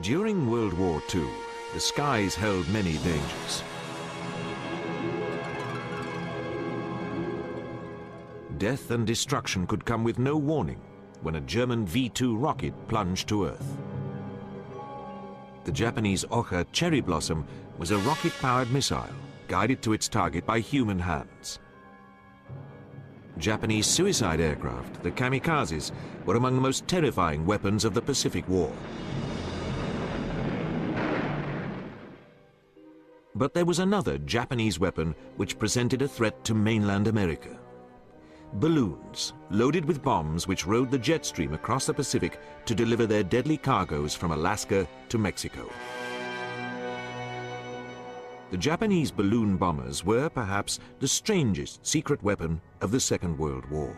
During World War II, the skies held many dangers. Death and destruction could come with no warning when a German V-2 rocket plunged to Earth. The Japanese Oka Cherry Blossom was a rocket-powered missile guided to its target by human hands. Japanese suicide aircraft, the kamikazes, were among the most terrifying weapons of the Pacific War. But there was another Japanese weapon which presented a threat to mainland America. Balloons, loaded with bombs which rode the jet stream across the Pacific to deliver their deadly cargoes from Alaska to Mexico. The Japanese balloon bombers were perhaps the strangest secret weapon of the Second World War.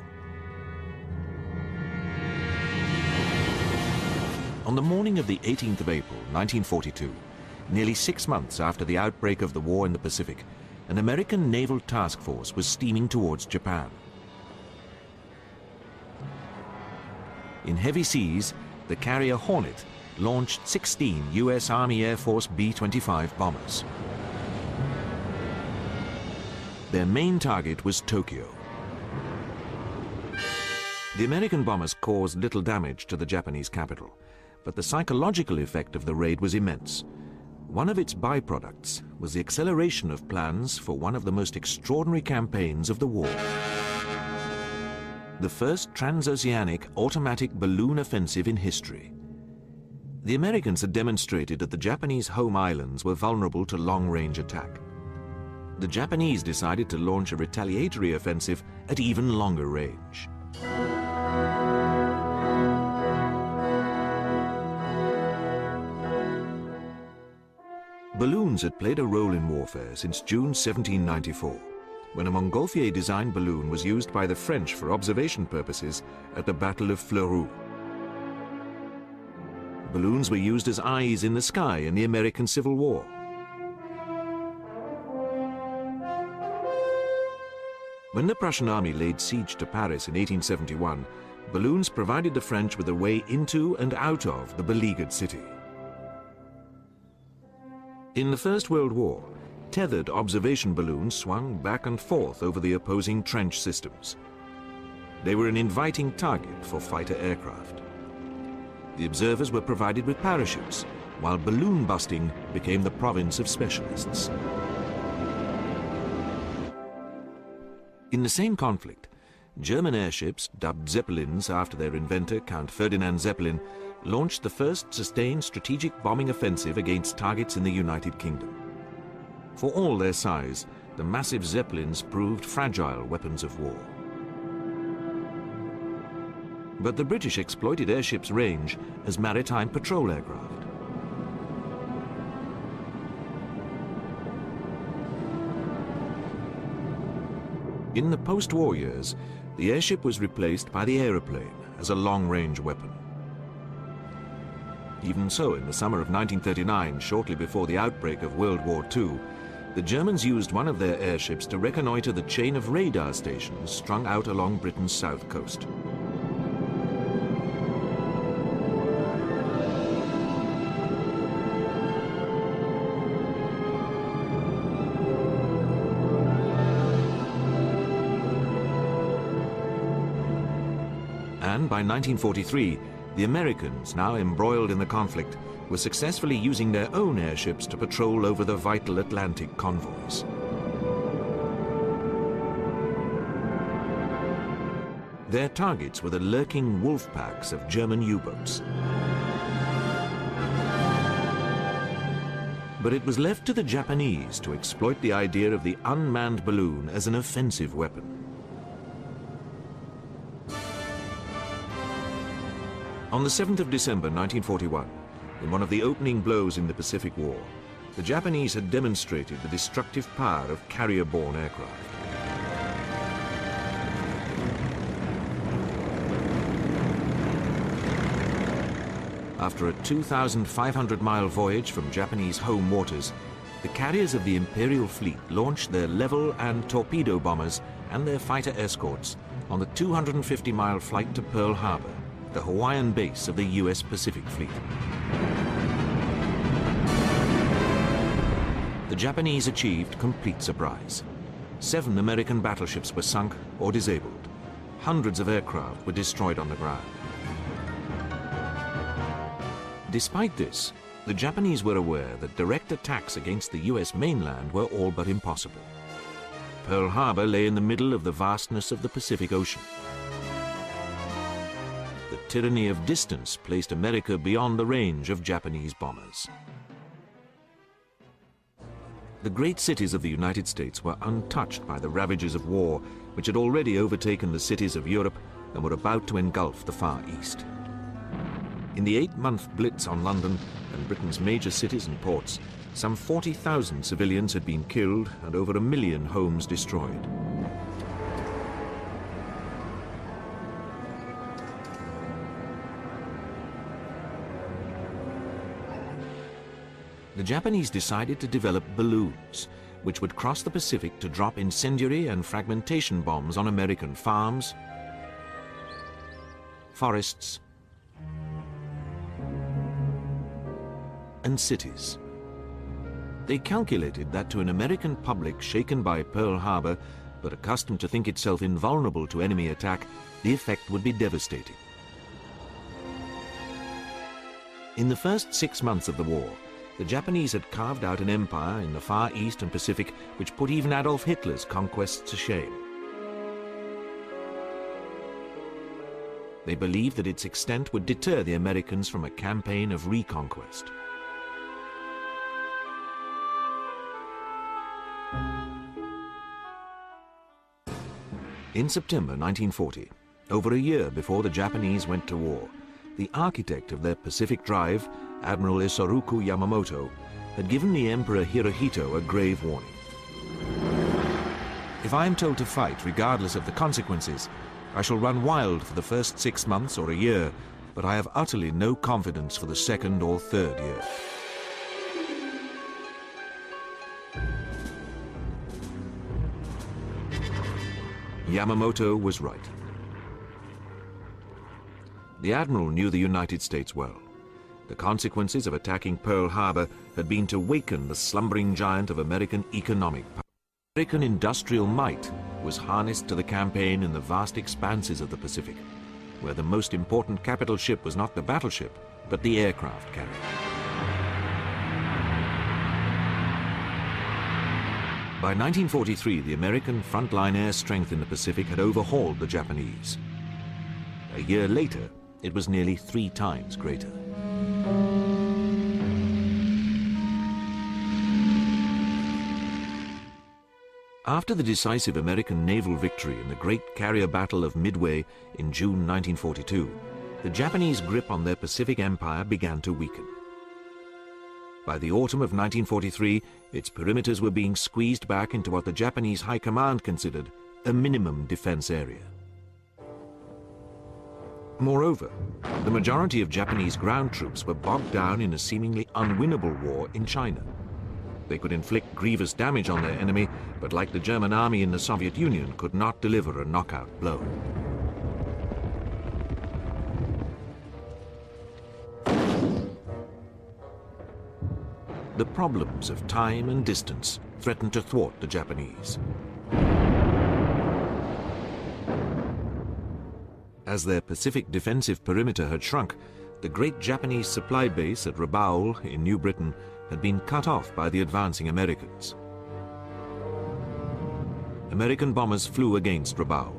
On the morning of the 18th of April, 1942, nearly 6 months after the outbreak of the war in the Pacific, an American naval task force was steaming towards Japan. In heavy seas, the carrier Hornet launched 16 U.S. Army Air Force B-25 bombers. Their main target was Tokyo. The American bombers caused little damage to the Japanese capital, but the psychological effect of the raid was immense. One of its byproducts was the acceleration of plans for one of the most extraordinary campaigns of the war. The first transoceanic automatic balloon offensive in history. The Americans had demonstrated that the Japanese home islands were vulnerable to long-range attack. The Japanese decided to launch a retaliatory offensive at even longer range. Balloons had played a role in warfare since June 1794, when a Montgolfier-designed balloon was used by the French for observation purposes at the Battle of Fleurus. Balloons were used as eyes in the sky in the American Civil War. When the Prussian army laid siege to Paris in 1871, balloons provided the French with a way into and out of the beleaguered city. In the First World War, tethered observation balloons swung back and forth over the opposing trench systems. They were an inviting target for fighter aircraft. The observers were provided with parachutes, while balloon busting became the province of specialists. In the same conflict, German airships, dubbed Zeppelins after their inventor Count Ferdinand Zeppelin, launched the first sustained strategic bombing offensive against targets in the United Kingdom. For all their size, the massive Zeppelins proved fragile weapons of war. But the British exploited airships' range as maritime patrol aircraft. In the post-war years, the airship was replaced by the aeroplane as a long-range weapon. Even so, in the summer of 1939, shortly before the outbreak of World War II, the Germans used one of their airships to reconnoiter the chain of radar stations strung out along Britain's south coast. And by 1943, the Americans, now embroiled in the conflict, were successfully using their own airships to patrol over the vital Atlantic convoys. Their targets were the lurking wolf packs of German U-boats. But it was left to the Japanese to exploit the idea of the unmanned balloon as an offensive weapon. On the 7th of December 1941, in one of the opening blows in the Pacific War, the Japanese had demonstrated the destructive power of carrier-borne aircraft. After a 2,500-mile voyage from Japanese home waters, the carriers of the Imperial Fleet launched their level and torpedo bombers and their fighter escorts on the 250-mile flight to Pearl Harbor, the Hawaiian base of the U.S. Pacific Fleet. the Japanese achieved complete surprise. 7 American battleships were sunk or disabled. Hundreds of aircraft were destroyed on the ground. Despite this, the Japanese were aware that direct attacks against the US mainland were all but impossible. Pearl Harbor lay in the middle of the vastness of the Pacific Ocean. The tyranny of distance placed America beyond the range of Japanese bombers. The great cities of the United States were untouched by the ravages of war, which had already overtaken the cities of Europe and were about to engulf the Far East. In the 8-month blitz on London and Britain's major cities and ports, some 40,000 civilians had been killed and over 1 million homes destroyed. The Japanese decided to develop balloons, which would cross the Pacific to drop incendiary and fragmentation bombs on American farms, forests, and cities. They calculated that to an American public shaken by Pearl Harbor, but accustomed to think itself invulnerable to enemy attack, the effect would be devastating. In the first 6 months of the war, the Japanese had carved out an empire in the Far East and Pacific which put even Adolf Hitler's conquests to shame. They believed that its extent would deter the Americans from a campaign of reconquest. In September 1940, over a year before the Japanese went to war, the architect of their Pacific Drive, Admiral Isoroku Yamamoto, had given the Emperor Hirohito a grave warning. If I am told to fight regardless of the consequences, I shall run wild for the first 6 months or a year, but I have utterly no confidence for the 2nd or 3rd year. Yamamoto was right. The Admiral knew the United States well. The consequences of attacking Pearl Harbor had been to waken the slumbering giant of American economic power. American industrial might was harnessed to the campaign in the vast expanses of the Pacific, where the most important capital ship was not the battleship, but the aircraft carrier. By 1943, the American frontline air strength in the Pacific had overhauled the Japanese. A year later, it was nearly 3 times greater. After the decisive American naval victory in the Great Carrier Battle of Midway in June 1942, the Japanese grip on their Pacific empire began to weaken. By the autumn of 1943, its perimeters were being squeezed back into what the Japanese High Command considered a minimum defense area. Moreover, the majority of Japanese ground troops were bogged down in a seemingly unwinnable war in China. They could inflict grievous damage on their enemy, but like the German army in the Soviet Union, could not deliver a knockout blow. The problems of time and distance threatened to thwart the Japanese. As their Pacific defensive perimeter had shrunk, the great Japanese supply base at Rabaul in New Britain had been cut off by the advancing Americans. American bombers flew against Rabaul.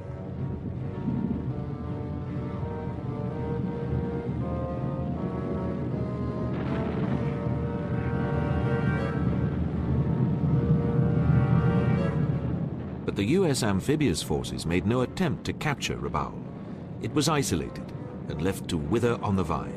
But the US amphibious forces made no attempt to capture Rabaul. It was isolated and left to wither on the vine.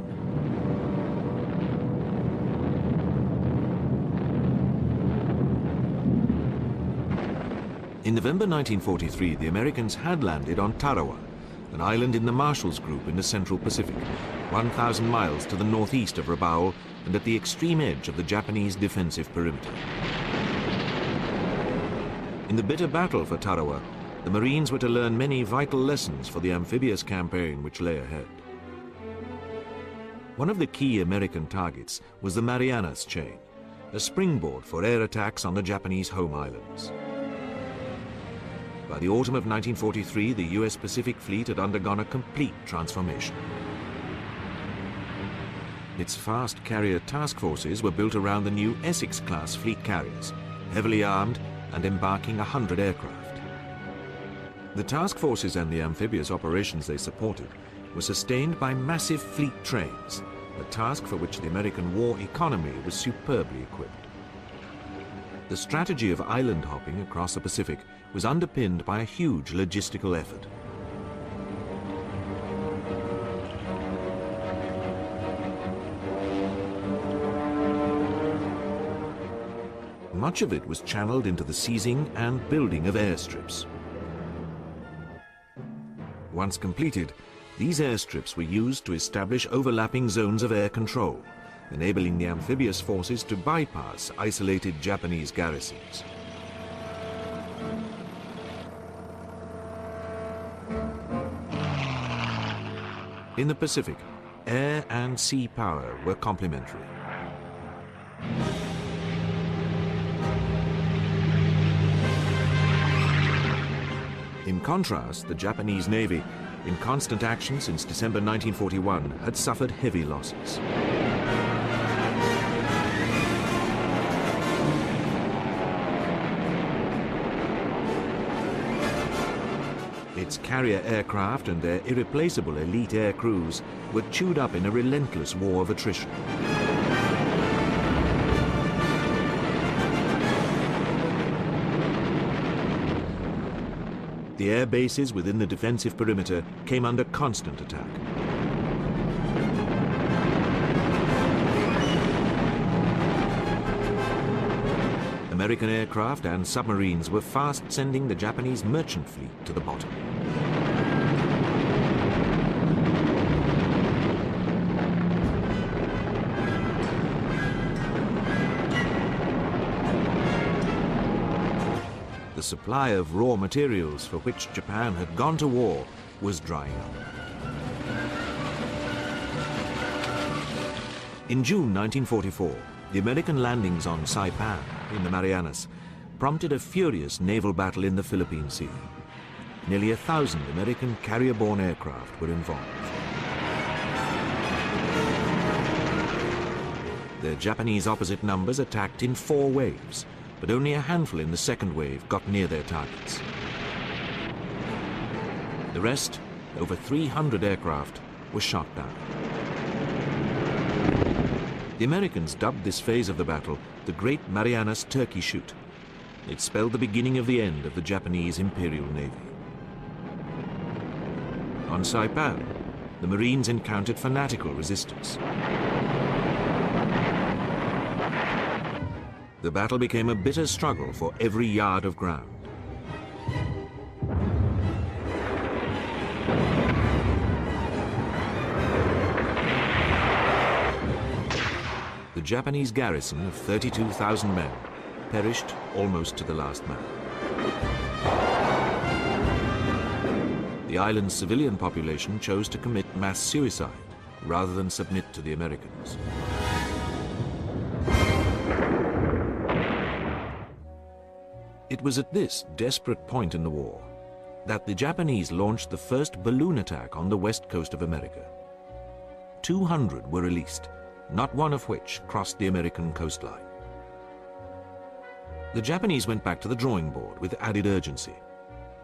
In November 1943, the Americans had landed on Tarawa, an island in the Marshalls Group in the Central Pacific, 1,000 miles to the northeast of Rabaul and at the extreme edge of the Japanese defensive perimeter. In the bitter battle for Tarawa, the Marines were to learn many vital lessons for the amphibious campaign which lay ahead. One of the key American targets was the Marianas Chain, a springboard for air attacks on the Japanese home islands. By the autumn of 1943, the US Pacific Fleet had undergone a complete transformation. Its fast carrier task forces were built around the new Essex-class fleet carriers, heavily armed and embarking 100 aircraft. The task forces and the amphibious operations they supported were sustained by massive fleet trains, a task for which the American war economy was superbly equipped. The strategy of island hopping across the Pacific was underpinned by a huge logistical effort. Much of it was channeled into the seizing and building of airstrips. Once completed, these airstrips were used to establish overlapping zones of air control, enabling the amphibious forces to bypass isolated Japanese garrisons. In the Pacific, air and sea power were complementary. In contrast, the Japanese Navy, in constant action since December 1941, had suffered heavy losses. Its carrier aircraft and their irreplaceable elite air crews were chewed up in a relentless war of attrition. The air bases within the defensive perimeter came under constant attack. American aircraft and submarines were fast sending the Japanese merchant fleet to the bottom. The supply of raw materials for which Japan had gone to war was drying up. In June 1944, the American landings on Saipan in the Marianas prompted a furious naval battle in the Philippine Sea. Nearly 1,000 American carrier-borne aircraft were involved. The Japanese opposite numbers attacked in 4 waves, but only a handful in the second wave got near their targets. The rest, over 300 aircraft, were shot down. The Americans dubbed this phase of the battle the Great Marianas Turkey Shoot. It spelled the beginning of the end of the Japanese Imperial Navy. On Saipan, the Marines encountered fanatical resistance. The battle became a bitter struggle for every yard of ground. The Japanese garrison of 32,000 men perished almost to the last man. The island's civilian population chose to commit mass suicide rather than submit to the Americans. It was at this desperate point in the war that the Japanese launched the first balloon attack on the west coast of America. 200 were released, not one of which crossed the American coastline. The Japanese went back to the drawing board with added urgency.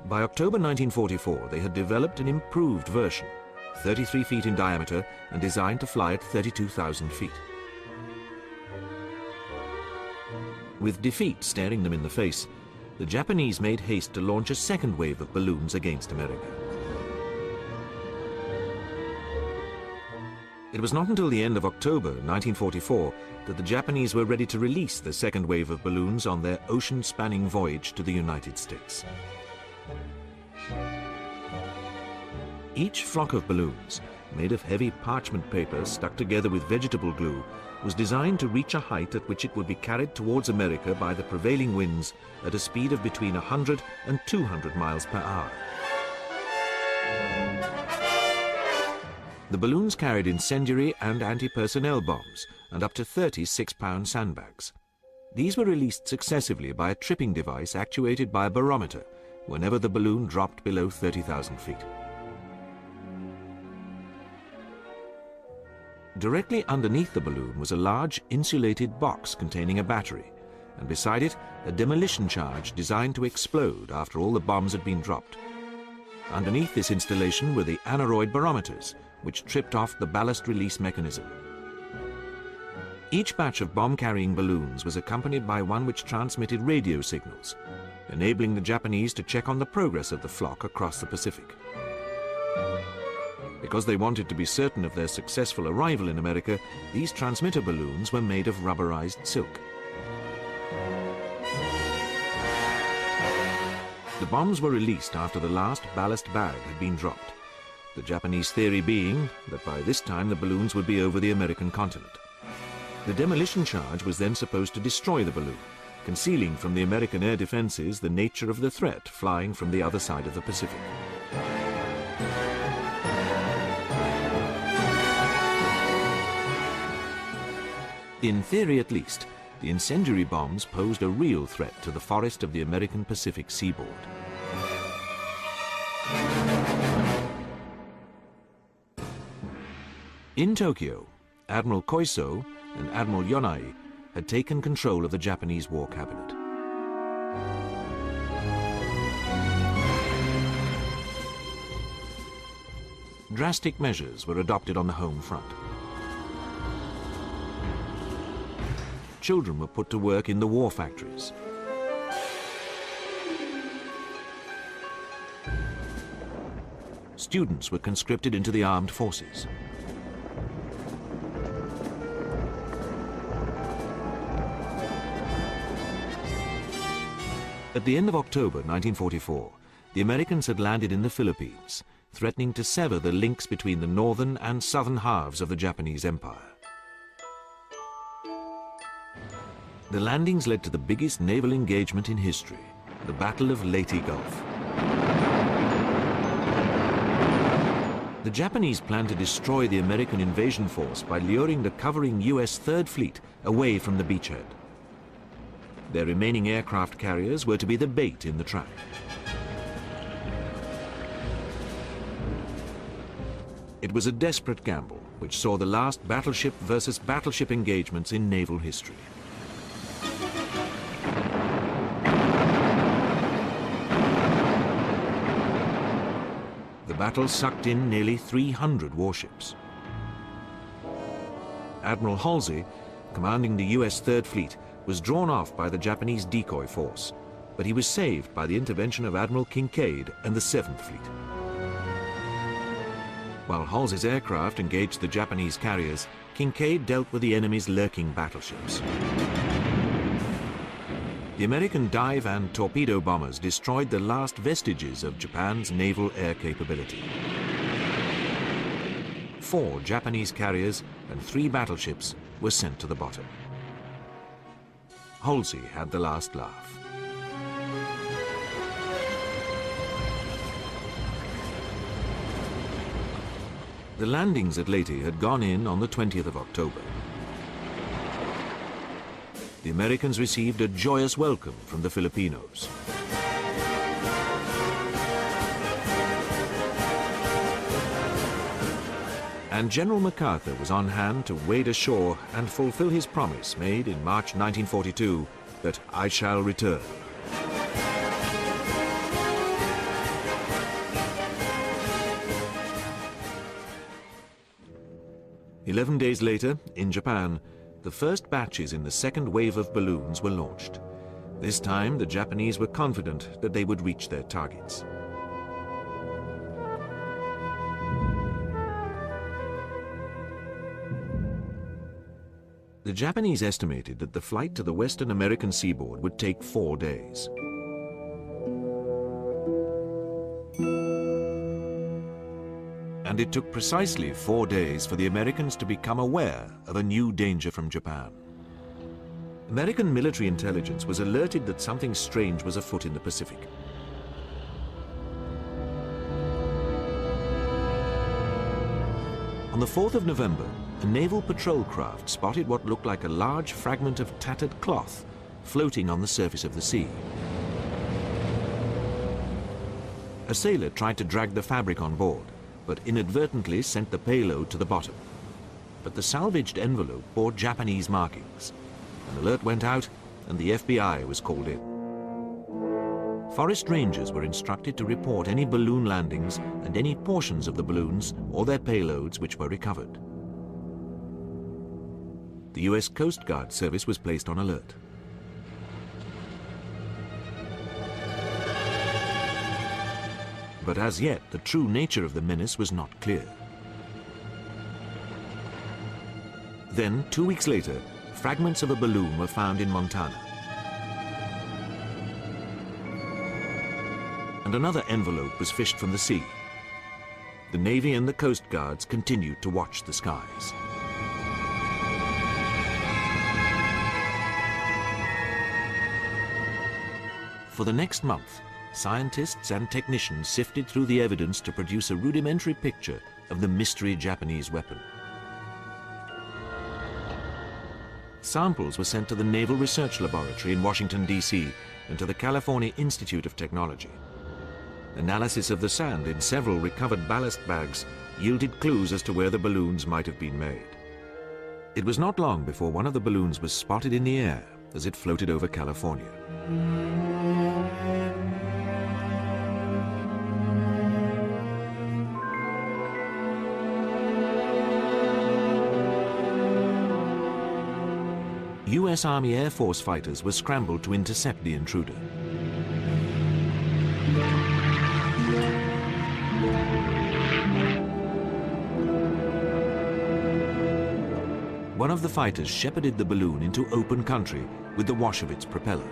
By October 1944, they had developed an improved version, 33 feet in diameter and designed to fly at 32,000 feet. With defeat staring them in the face, the Japanese made haste to launch a second wave of balloons against America. It was not until the end of October 1944 that the Japanese were ready to release the second wave of balloons on their ocean-spanning voyage to the United States. Each flock of balloons, made of heavy parchment paper stuck together with vegetable glue, was designed to reach a height at which it would be carried towards America by the prevailing winds at a speed of between 100 and 200 miles per hour. The balloons carried incendiary and anti-personnel bombs and up to 30 6-pound sandbags. These were released successively by a tripping device actuated by a barometer whenever the balloon dropped below 30,000 feet. Directly underneath the balloon was a large insulated box containing a battery, and beside it a demolition charge designed to explode after all the bombs had been dropped. Underneath this installation were the aneroid barometers, which tripped off the ballast release mechanism. Each batch of bomb-carrying balloons was accompanied by one which transmitted radio signals, enabling the Japanese to check on the progress of the flock across the Pacific. Because they wanted to be certain of their successful arrival in America, these transmitter balloons were made of rubberized silk. The bombs were released after the last ballast bag had been dropped, the Japanese theory being that by this time the balloons would be over the American continent. The demolition charge was then supposed to destroy the balloon, concealing from the American air defenses the nature of the threat flying from the other side of the Pacific. In theory at least, the incendiary bombs posed a real threat to the forest of the American Pacific seaboard. In Tokyo, Admiral Koiso and Admiral Yonai had taken control of the Japanese War Cabinet. Drastic measures were adopted on the home front. Children were put to work in the war factories. Students were conscripted into the armed forces. At the end of October 1944, the Americans had landed in the Philippines, threatening to sever the links between the northern and southern halves of the Japanese Empire. The landings led to the biggest naval engagement in history, the Battle of Leyte Gulf. The Japanese planned to destroy the American invasion force by luring the covering US Third Fleet away from the beachhead. Their remaining aircraft carriers were to be the bait in the trap. It was a desperate gamble, which saw the last battleship versus battleship engagements in naval history. The battle sucked in nearly 300 warships. Admiral Halsey, commanding the US Third Fleet, was drawn off by the Japanese decoy force, but he was saved by the intervention of Admiral Kinkaid and the Seventh Fleet. While Halsey's aircraft engaged the Japanese carriers, Kinkaid dealt with the enemy's lurking battleships. The American dive and torpedo bombers destroyed the last vestiges of Japan's naval air capability. 4 Japanese carriers and 3 battleships were sent to the bottom. Halsey had the last laugh. The landings at Leyte had gone in on the 20th of October. The Americans received a joyous welcome from the Filipinos. And General MacArthur was on hand to wade ashore and fulfill his promise made in March 1942 that I shall return. "11 days later, in Japan, the first batches in the second wave of balloons were launched. This time, the Japanese were confident that they would reach their targets. The Japanese estimated that the flight to the western American seaboard would take 4 days. And it took precisely 4 days for the Americans to become aware of a new danger from Japan. American military intelligence was alerted that something strange was afoot in the Pacific. On the 4th of November, a naval patrol craft spotted what looked like a large fragment of tattered cloth floating on the surface of the sea. A sailor tried to drag the fabric on board, but inadvertently sent the payload to the bottom. But the salvaged envelope bore Japanese markings. An alert went out and the FBI was called in. Forest rangers were instructed to report any balloon landings and any portions of the balloons or their payloads which were recovered. The US Coast Guard Service was placed on alert. But as yet, the true nature of the menace was not clear. Then, 2 weeks later, fragments of a balloon were found in Montana. And another envelope was fished from the sea. The Navy and the Coast Guards continued to watch the skies. For the next month, scientists and technicians sifted through the evidence to produce a rudimentary picture of the mystery Japanese weapon. Samples were sent to the Naval Research Laboratory in Washington, D.C., and to the California Institute of Technology. Analysis of the sand in several recovered ballast bags yielded clues as to where the balloons might have been made. It was not long before one of the balloons was spotted in the air as it floated over California. US Army Air Force fighters were scrambled to intercept the intruder. One of the fighters shepherded the balloon into open country with the wash of its propeller.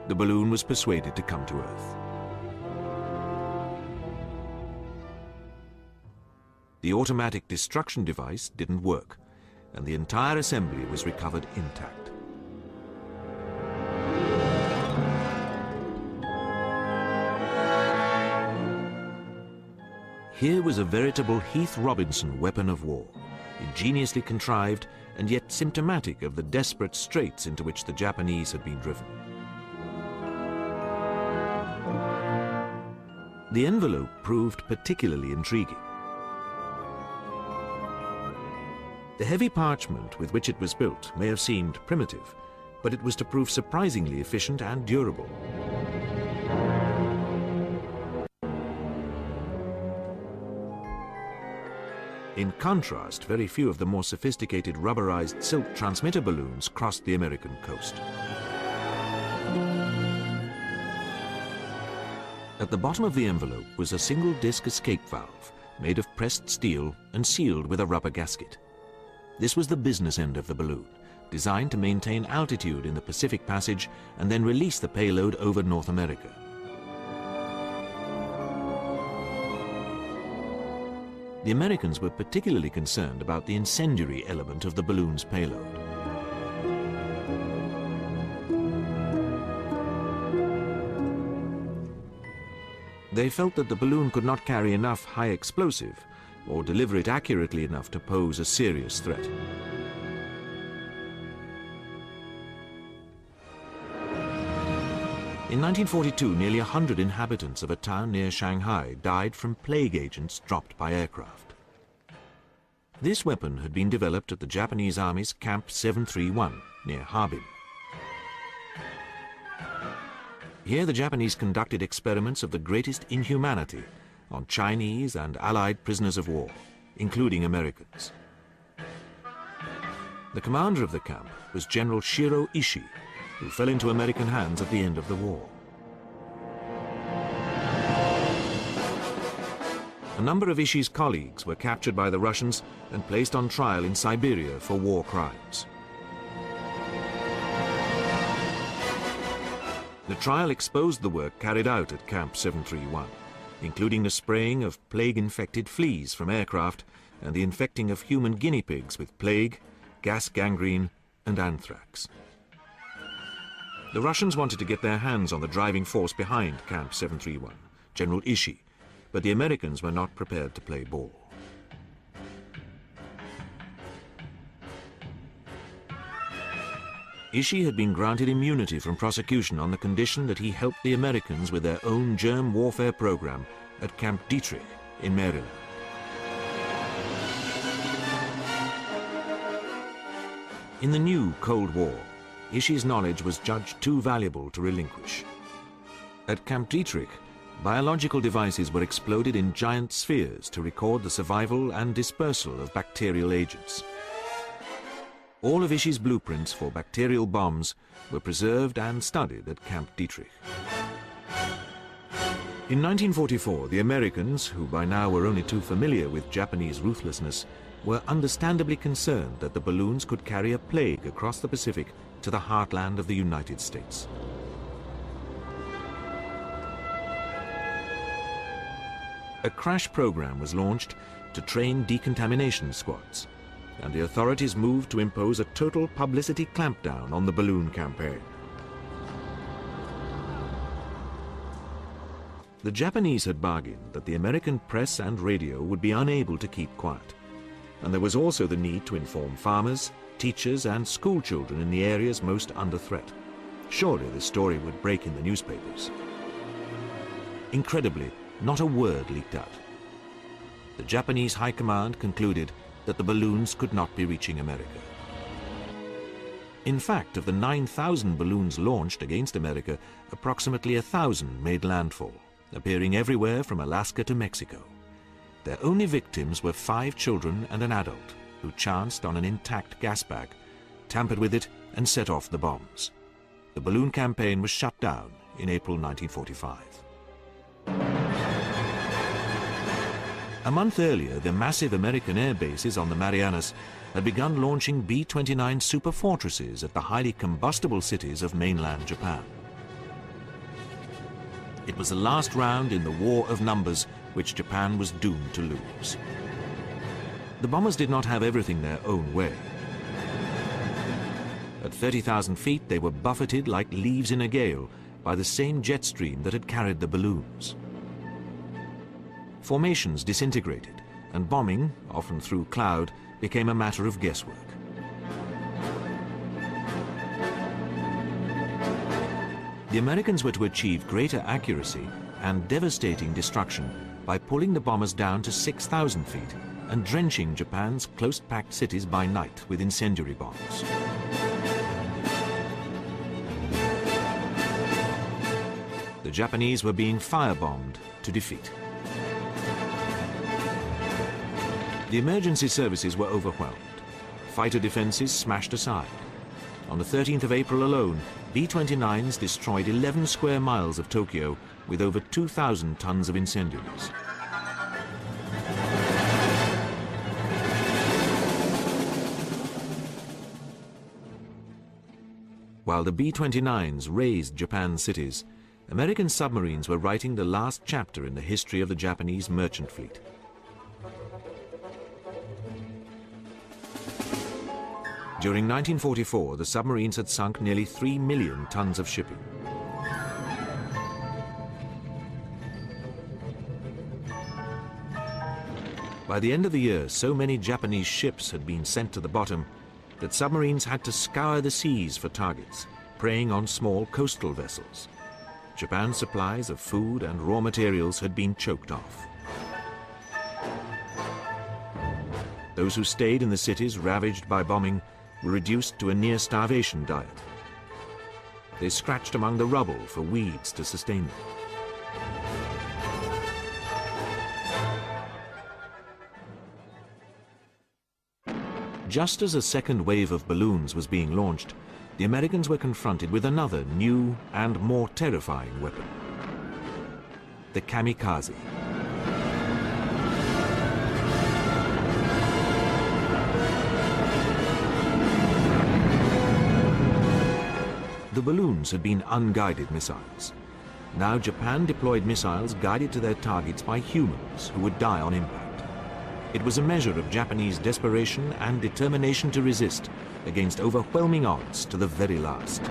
The balloon was persuaded to come to Earth. The automatic destruction device didn't work, and the entire assembly was recovered intact. Here was a veritable Heath Robinson weapon of war, ingeniously contrived and yet symptomatic of the desperate straits into which the Japanese had been driven. The envelope proved particularly intriguing. The heavy parchment with which it was built may have seemed primitive, but it was to prove surprisingly efficient and durable. In contrast, very few of the more sophisticated rubberized silk transmitter balloons crossed the American coast. At the bottom of the envelope was a single-disc escape valve made of pressed steel and sealed with a rubber gasket. This was the business end of the balloon, designed to maintain altitude in the Pacific Passage and then release the payload over North America. The Americans were particularly concerned about the incendiary element of the balloon's payload. They felt that the balloon could not carry enough high explosive or deliver it accurately enough to pose a serious threat. In 1942, nearly 100 inhabitants of a town near Shanghai died from plague agents dropped by aircraft. This weapon had been developed at the Japanese Army's Camp 731 near Harbin. Here the Japanese conducted experiments of the greatest inhumanity on Chinese and Allied prisoners of war, including Americans. The commander of the camp was General Shiro Ishii, who fell into American hands at the end of the war. A number of Ishii's colleagues were captured by the Russians and placed on trial in Siberia for war crimes. The trial exposed the work carried out at Camp 731, including the spraying of plague-infected fleas from aircraft and the infecting of human guinea pigs with plague, gas gangrene, and anthrax. The Russians wanted to get their hands on the driving force behind Camp 731, General Ishii, but the Americans were not prepared to play ball. Ishii had been granted immunity from prosecution on the condition that he helped the Americans with their own germ warfare program at Camp Detrick in Maryland. In the new Cold War, Ishii's knowledge was judged too valuable to relinquish. At Camp Detrick, biological devices were exploded in giant spheres to record the survival and dispersal of bacterial agents. All of Ishii's blueprints for bacterial bombs were preserved and studied at Camp Detrick. In 1944, the Americans, who by now were only too familiar with Japanese ruthlessness, were understandably concerned that the balloons could carry a plague across the Pacific to the heartland of the United States. A crash program was launched to train decontamination squads, and the authorities moved to impose a total publicity clampdown on the balloon campaign. The Japanese had bargained that the American press and radio would be unable to keep quiet, and there was also the need to inform farmers, teachers, and school children in the areas most under threat. Surely the story would break in the newspapers. Incredibly, not a word leaked out. The Japanese High Command concluded that the balloons could not be reaching America. In fact, of the 9,000 balloons launched against America, approximately 1,000 made landfall, appearing everywhere from Alaska to Mexico. Their only victims were 5 children and an adult who chanced on an intact gas bag, tampered with it, and set off the bombs. The balloon campaign was shut down in April 1945. A month earlier, the massive American air bases on the Marianas had begun launching B-29 superfortresses at the highly combustible cities of mainland Japan. It was the last round in the war of numbers which Japan was doomed to lose. The bombers did not have everything their own way. At 30,000 feet, they were buffeted like leaves in a gale by the same jet stream that had carried the balloons. Formations disintegrated, and bombing, often through cloud, became a matter of guesswork. The Americans were to achieve greater accuracy and devastating destruction by pulling the bombers down to 6,000 feet and drenching Japan's close-packed cities by night with incendiary bombs. The Japanese were being firebombed to defeat. The emergency services were overwhelmed. Fighter defenses smashed aside. On the 13th of April alone, B-29s destroyed 11 square miles of Tokyo with over 2,000 tons of incendiaries. While the B-29s razed Japan's cities, American submarines were writing the last chapter in the history of the Japanese merchant fleet. During 1944, the submarines had sunk nearly 3 million tons of shipping. By the end of the year, so many Japanese ships had been sent to the bottom that submarines had to scour the seas for targets, preying on small coastal vessels. Japan's supplies of food and raw materials had been choked off. Those who stayed in the cities ravaged by bombing were reduced to a near-starvation diet. They scratched among the rubble for weeds to sustain them. Just as a second wave of balloons was being launched, the Americans were confronted with another new and more terrifying weapon: the kamikaze. The balloons had been unguided missiles. Now Japan deployed missiles guided to their targets by humans who would die on impact. It was a measure of Japanese desperation and determination to resist against overwhelming odds to the very last.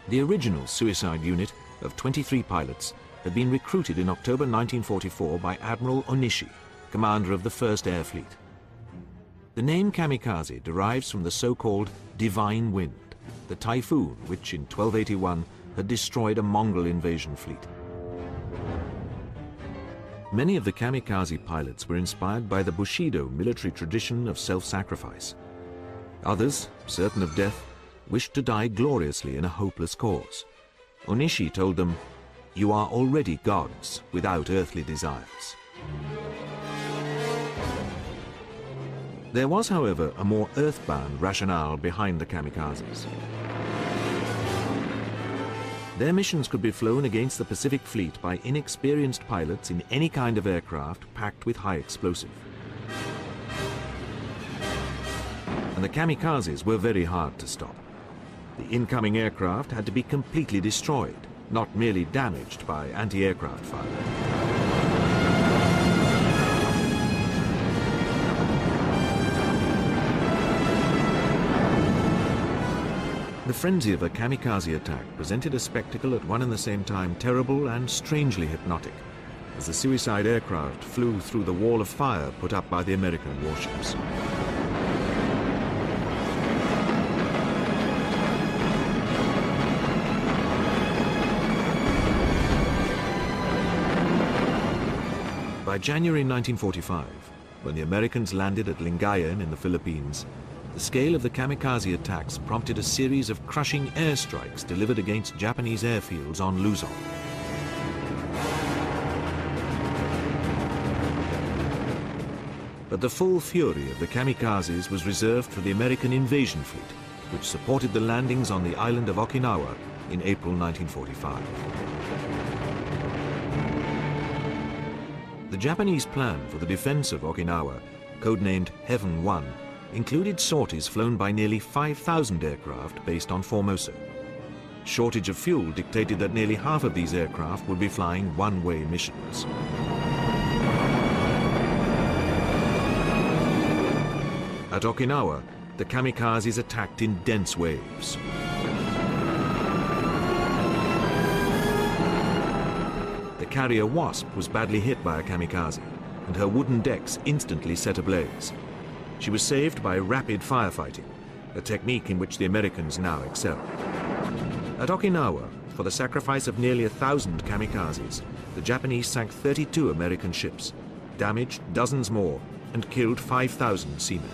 The original suicide unit of 23 pilots had been recruited in October 1944 by Admiral Onishi, commander of the 1st Air Fleet. The name kamikaze derives from the so-called divine wind, the typhoon which in 1281 had destroyed a Mongol invasion fleet. Many of the kamikaze pilots were inspired by the Bushido military tradition of self-sacrifice. Others, certain of death, wished to die gloriously in a hopeless cause. Onishi told them, "You are already gods without earthly desires." There was, however, a more earthbound rationale behind the kamikazes. Their missions could be flown against the Pacific Fleet by inexperienced pilots in any kind of aircraft packed with high explosive. And the kamikazes were very hard to stop. The incoming aircraft had to be completely destroyed, not merely damaged by anti-aircraft fire. The frenzy of a kamikaze attack presented a spectacle at one and the same time terrible and strangely hypnotic, as the suicide aircraft flew through the wall of fire put up by the American warships. By January 1945, when the Americans landed at Lingayen in the Philippines, the scale of the kamikaze attacks prompted a series of crushing airstrikes delivered against Japanese airfields on Luzon. But the full fury of the kamikazes was reserved for the American invasion fleet, which supported the landings on the island of Okinawa in April 1945. The Japanese plan for the defense of Okinawa, codenamed Heaven 1, included sorties flown by nearly 5,000 aircraft based on Formosa. Shortage of fuel dictated that nearly half of these aircraft would be flying one-way missions. At Okinawa, the kamikazes attacked in dense waves. The carrier Wasp was badly hit by a kamikaze, and her wooden decks instantly set ablaze. She was saved by rapid firefighting, a technique in which the Americans now excel. At Okinawa, for the sacrifice of nearly 1,000 kamikazes, the Japanese sank 32 American ships, damaged dozens more, and killed 5,000 seamen.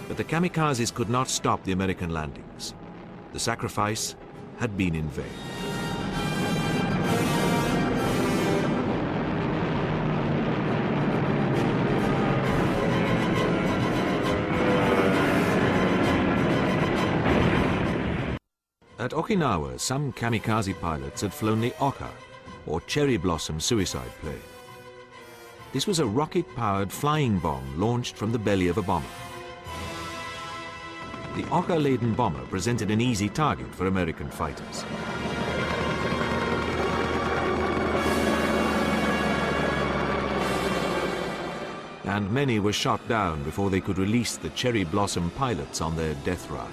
But the kamikazes could not stop the American landings. The sacrifice had been in vain. At Okinawa, some kamikaze pilots had flown the Oka, or cherry blossom suicide plane. This was a rocket-powered flying bomb launched from the belly of a bomber. The Oka-laden bomber presented an easy target for American fighters. And many were shot down before they could release the cherry blossom pilots on their death ride.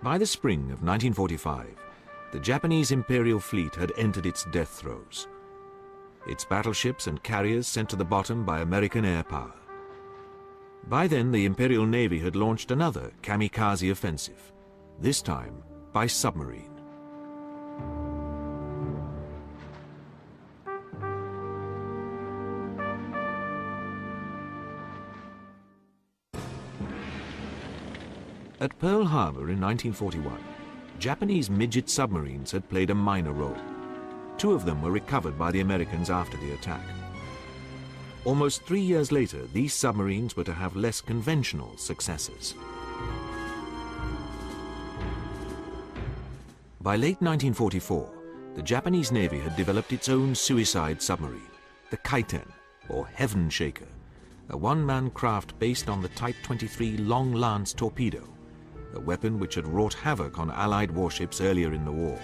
By the spring of 1945, the Japanese Imperial Fleet had entered its death throes. Its battleships and carriers sent to the bottom by American air power. By then, the Imperial Navy had launched another kamikaze offensive, this time by submarine. At Pearl Harbor in 1941, Japanese midget submarines had played a minor role. 2 of them were recovered by the Americans after the attack. Almost 3 years later, these submarines were to have less conventional successes. By late 1944, the Japanese Navy had developed its own suicide submarine, the Kaiten, or Heaven Shaker, a one-man craft based on the Type 23 Long Lance torpedo, a weapon which had wrought havoc on Allied warships earlier in the war.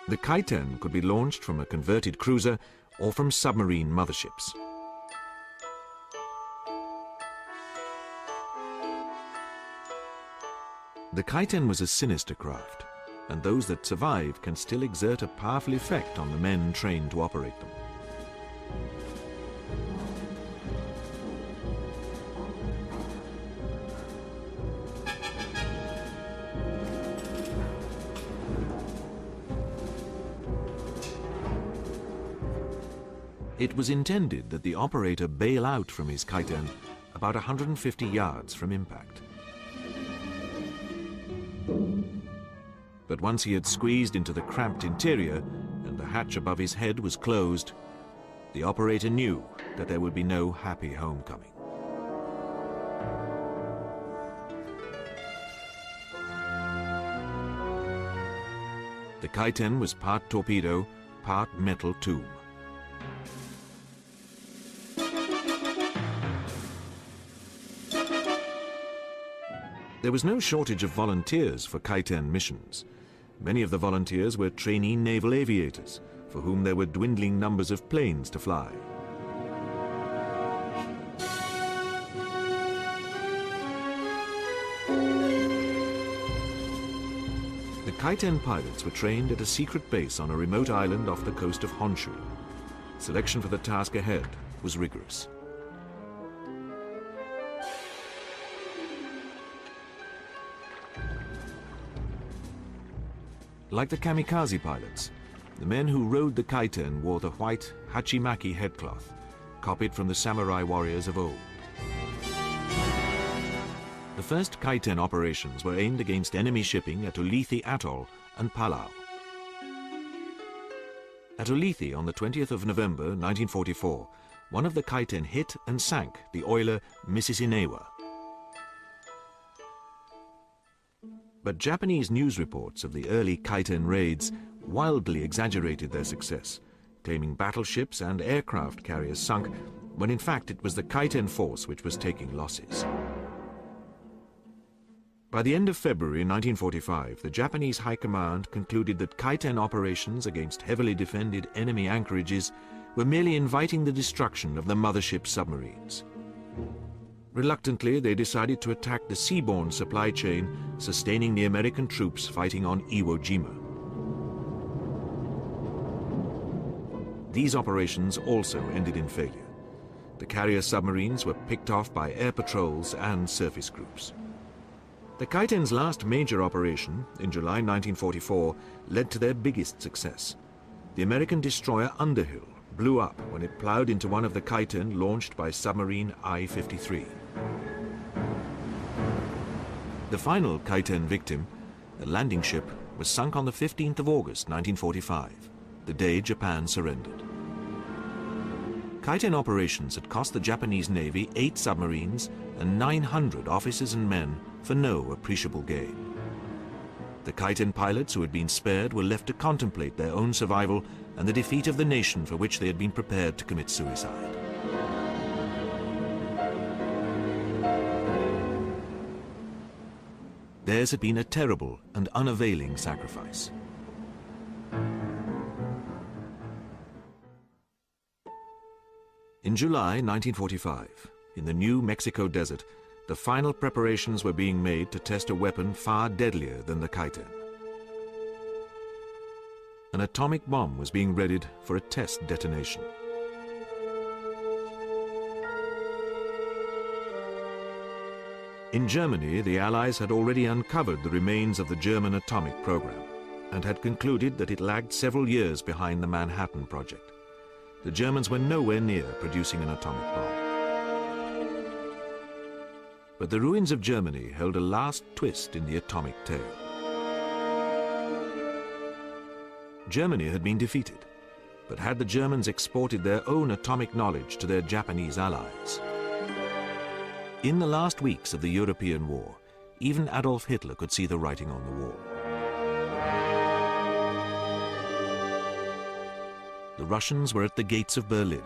The Kaiten could be launched from a converted cruiser or from submarine motherships. The Kaiten was a sinister craft, and those that survive can still exert a powerful effect on the men trained to operate them. It was intended that the operator bail out from his Kaiten about 150 yards from impact. But once he had squeezed into the cramped interior and the hatch above his head was closed, the operator knew that there would be no happy homecoming. The Kaiten was part torpedo, part metal tomb. There was no shortage of volunteers for Kaiten missions. Many of the volunteers were trainee naval aviators, for whom there were dwindling numbers of planes to fly. The Kaiten pilots were trained at a secret base on a remote island off the coast of Honshu. Selection for the task ahead was rigorous. Like the kamikaze pilots, the men who rode the Kaiten wore the white hachimaki headcloth, copied from the samurai warriors of old. The first Kaiten operations were aimed against enemy shipping at Ulithi Atoll and Palau. At Ulithi on the 20th of November 1944, one of the Kaiten hit and sank the oiler Mississinawa. But Japanese news reports of the early Kaiten raids wildly exaggerated their success, claiming battleships and aircraft carriers sunk, when in fact it was the Kaiten force which was taking losses. By the end of February 1945, the Japanese High Command concluded that Kaiten operations against heavily defended enemy anchorages were merely inviting the destruction of the mothership submarines. Reluctantly, they decided to attack the seaborne supply chain sustaining the American troops fighting on Iwo Jima. These operations also ended in failure. The carrier submarines were picked off by air patrols and surface groups. The Kaiten's last major operation, in July 1944, led to their biggest success. The American destroyer Underhill blew up when it plowed into one of the Kaiten launched by submarine I-53. The final Kaiten victim, the landing ship, was sunk on the 15th of August 1945, the day Japan surrendered. Kaiten operations had cost the Japanese Navy 8 submarines and 900 officers and men for no appreciable gain. The Kaiten pilots who had been spared were left to contemplate their own survival and the defeat of the nation for which they had been prepared to commit suicide. Theirs had been a terrible and unavailing sacrifice. In July 1945, in the New Mexico desert, the final preparations were being made to test a weapon far deadlier than the Kaiten. An atomic bomb was being readied for a test detonation. In Germany, the Allies had already uncovered the remains of the German atomic program and had concluded that it lagged several years behind the Manhattan Project. The Germans were nowhere near producing an atomic bomb. But the ruins of Germany held a last twist in the atomic tale. Germany had been defeated, but had the Germans exported their own atomic knowledge to their Japanese allies? In the last weeks of the European war, even Adolf Hitler could see the writing on the wall. The Russians were at the gates of Berlin,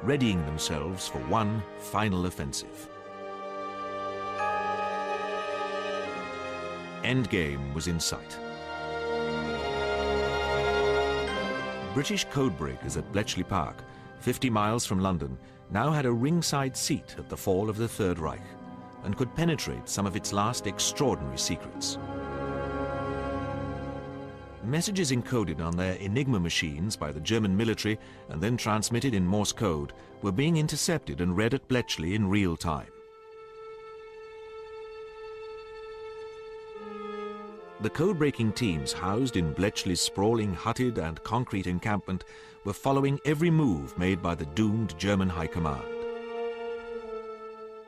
readying themselves for one final offensive. Endgame was in sight. British codebreakers at Bletchley Park, 50 miles from London, now had a ringside seat at the fall of the Third Reich and could penetrate some of its last extraordinary secrets. Messages encoded on their Enigma machines by the German military and then transmitted in Morse code were being intercepted and read at Bletchley in real time. The code-breaking teams housed in Bletchley's sprawling hutted and concrete encampment were following every move made by the doomed German High Command.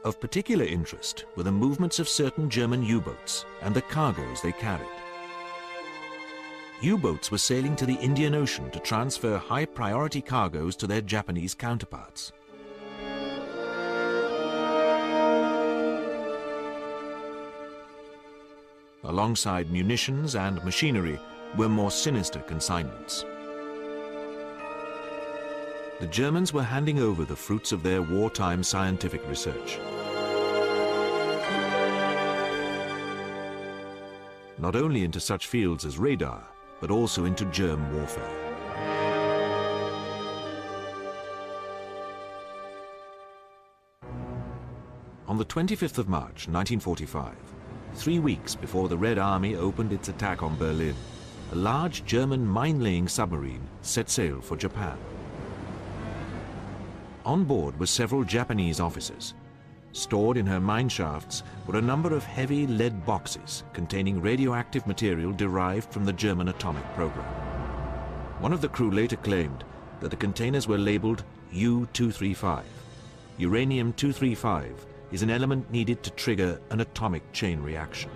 Of particular interest were the movements of certain German U-boats and the cargoes they carried. U-boats were sailing to the Indian Ocean to transfer high-priority cargoes to their Japanese counterparts. Alongside munitions and machinery were more sinister consignments. The Germans were handing over the fruits of their wartime scientific research. Not only into such fields as radar, but also into germ warfare. On the 25th of March, 1945, 3 weeks before the Red Army opened its attack on Berlin, a large German mine-laying submarine set sail for Japan. On board were several Japanese officers. Stored in her mine shafts were a number of heavy lead boxes containing radioactive material derived from the German atomic program. One of the crew later claimed that the containers were labeled U-235. Uranium-235 is an element needed to trigger an atomic chain reaction.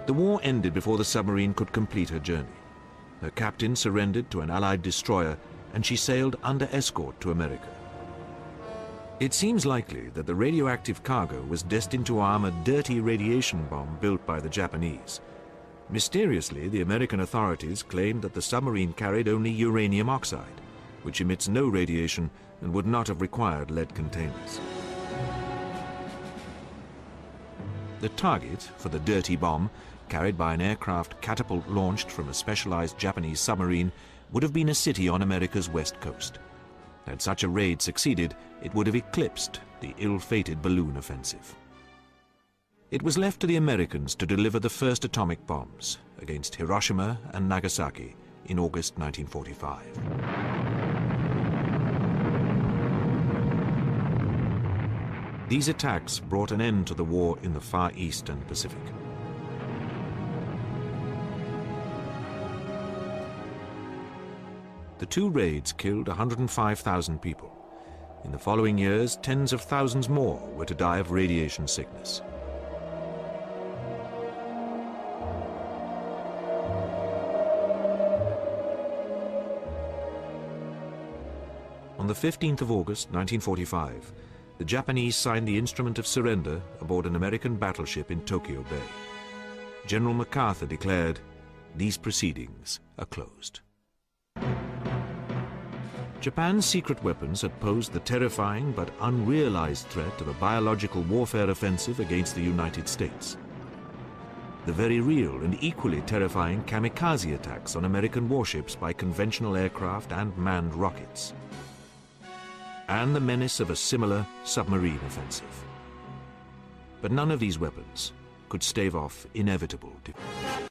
The war ended before the submarine could complete her journey. Her captain surrendered to an Allied destroyer and she sailed under escort to America. It seems likely that the radioactive cargo was destined to arm a dirty radiation bomb built by the Japanese. Mysteriously, the American authorities claimed that the submarine carried only uranium oxide, which emits no radiation and would not have required lead containers. The target for the dirty bomb, carried by an aircraft catapult launched from a specialized Japanese submarine, would have been a city on America's west coast. Had such a raid succeeded, it would have eclipsed the ill-fated balloon offensive. It was left to the Americans to deliver the first atomic bombs against Hiroshima and Nagasaki in August 1945. These attacks brought an end to the war in the Far East and Pacific. The two raids killed 105,000 people. In the following years, tens of thousands more were to die of radiation sickness. On the 15th of August, 1945, the Japanese signed the instrument of surrender aboard an American battleship in Tokyo Bay. General MacArthur declared, "These proceedings are closed." Japan's secret weapons had posed the terrifying but unrealized threat of a biological warfare offensive against the United States. The very real and equally terrifying kamikaze attacks on American warships by conventional aircraft and manned rockets. And the menace of a similar submarine offensive. But none of these weapons could stave off inevitable defeat.